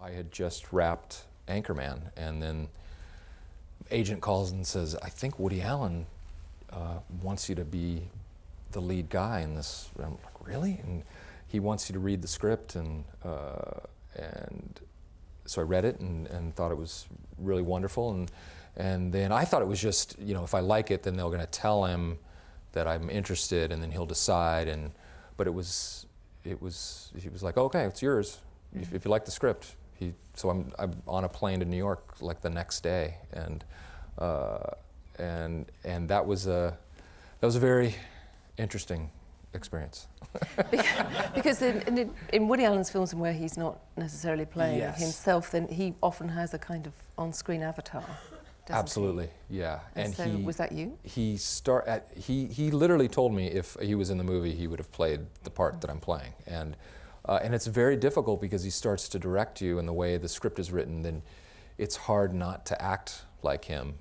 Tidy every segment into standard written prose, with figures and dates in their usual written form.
I had just wrapped Anchorman, and then agent calls and says, I think Woody Allen wants you to be the lead guy in this. And I'm like, really? And he wants you to read the script, and so I read it and thought it was really wonderful, and then I thought it was just, you know, if I like it, then they're going to tell him that I'm interested, and then he'll decide. But he was like, okay, it's yours if you like the script. So I'm on a plane to New York like the next day, and that was a very interesting experience. Because in Woody Allen's films, and where he's not necessarily playing Yes. himself, then he often has a kind of on-screen avatar. Absolutely, yeah. And so was that you? He literally told me if he was in the movie, he would have played the part that I'm playing, and it's very difficult because he starts to direct you, and the way the script is written, then it's hard not to act like him,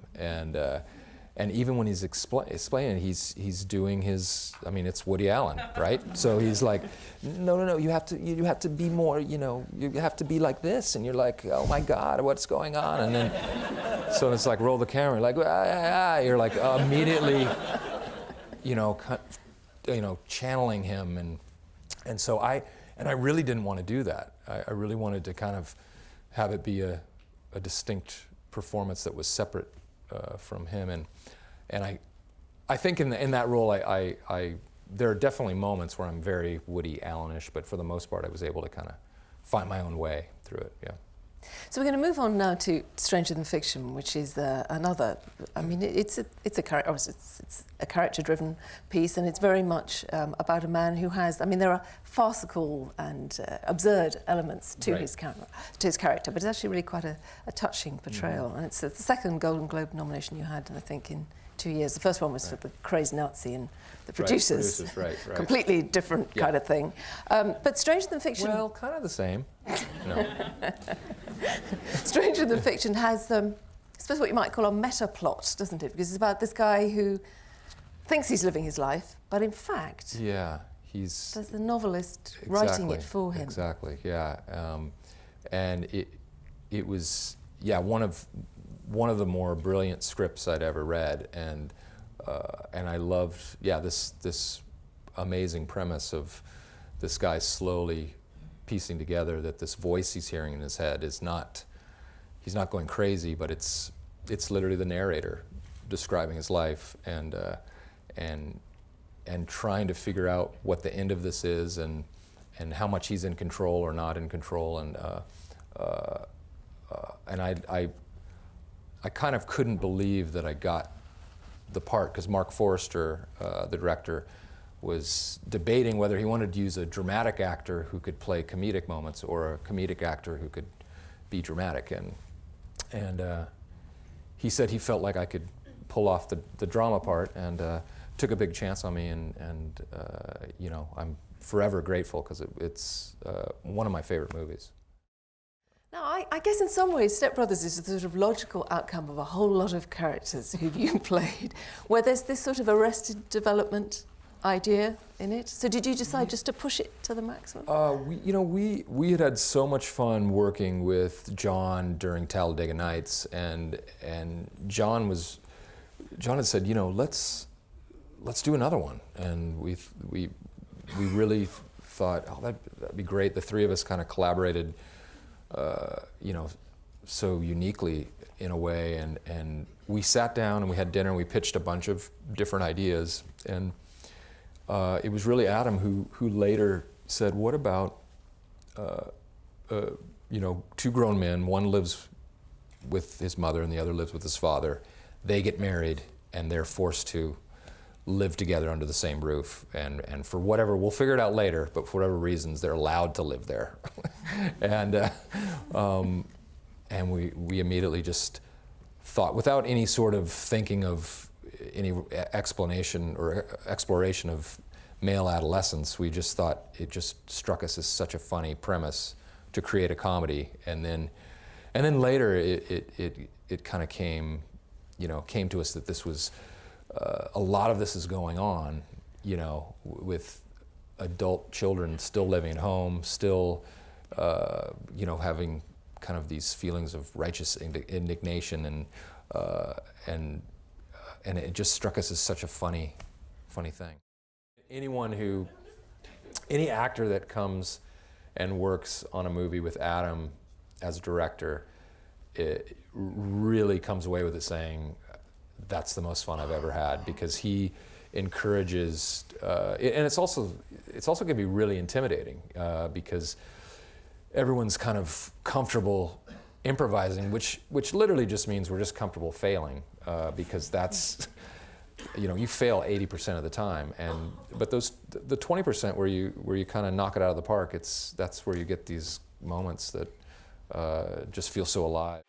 and even when he's explaining, he's doing his. I mean, it's Woody Allen, right? So he's like, no, you have to be more, you know, you have to be like this, and you're like, oh my God, what's going on? And then, so it's like roll the camera, like, you're like immediately, channeling him, and so I really didn't want to do that. I really wanted to kind of have it be a distinct performance that was separate from him, and I think in that role there are definitely moments where I'm very Woody Allen-ish, but for the most part I was able to kind of find my own way through it. Yeah. So we're going to move on now to Stranger Than Fiction, which is another. I mean, it's a character-driven piece, and it's very much about a man who has. I mean, there are farcical and absurd elements to Right. his character, but it's actually really quite a touching portrayal. Mm-hmm. And it's the second Golden Globe nomination you had, I think, in 2 years. The first one was for the crazy Nazi, and the producers. Right. Completely different kind of thing. But Stranger Than Fiction. Well, kind of the same. No. Stranger Than Fiction has, I suppose, what you might call a meta plot, doesn't it? Because it's about this guy who thinks he's living his life, but in fact, Yeah, he's. there's the novelist writing it for him. Exactly. Yeah, and it was one of the more brilliant scripts I'd ever read, and I loved this amazing premise of this guy slowly piecing together that this voice he's hearing in his head is not, he's not going crazy, but it's literally the narrator describing his life, and trying to figure out what the end of this is, and how much he's in control or not in control, and I kind of couldn't believe that I got the part, because Mark Forrester, the director, was debating whether he wanted to use a dramatic actor who could play comedic moments or a comedic actor who could be dramatic, and he said he felt like I could pull off the drama part, and took a big chance on me, and I'm forever grateful, because it's one of my favorite movies. Now, I guess in some ways, Step Brothers is a sort of logical outcome of a whole lot of characters who you played, where there's this sort of arrested development idea in it. So did you decide just to push it to the maximum? We had so much fun working with John during Talladega Nights, and John had said, let's do another one, and we really thought, oh, that'd be great. The three of us kind of collaborated, so uniquely in a way, and we sat down and we had dinner and we pitched a bunch of different ideas, and it was really Adam who later said, what about two grown men, one lives with his mother and the other lives with his father, they get married and they're forced to live together under the same roof, and for whatever, we'll figure it out later, but for whatever reasons, they're allowed to live there. And we immediately just thought, without any sort of thinking of any explanation or exploration of male adolescence, we just thought, it just struck us as such a funny premise to create a comedy, and then later it kind of came to us that this was a lot of this is going on, with adult children still living at home, still having kind of these feelings of righteous indignation, and it just struck us as such a funny thing. Any actor that comes and works on a movie with Adam as a director, it really comes away with it saying, that's the most fun I've ever had, because he encourages, and it's also going to be really intimidating, because everyone's kind of comfortable improvising, which literally just means we're just comfortable failing, because that's, you fail 80% of the time, but the 20% where you kind of knock it out of the park, that's where you get these moments that just feel so alive.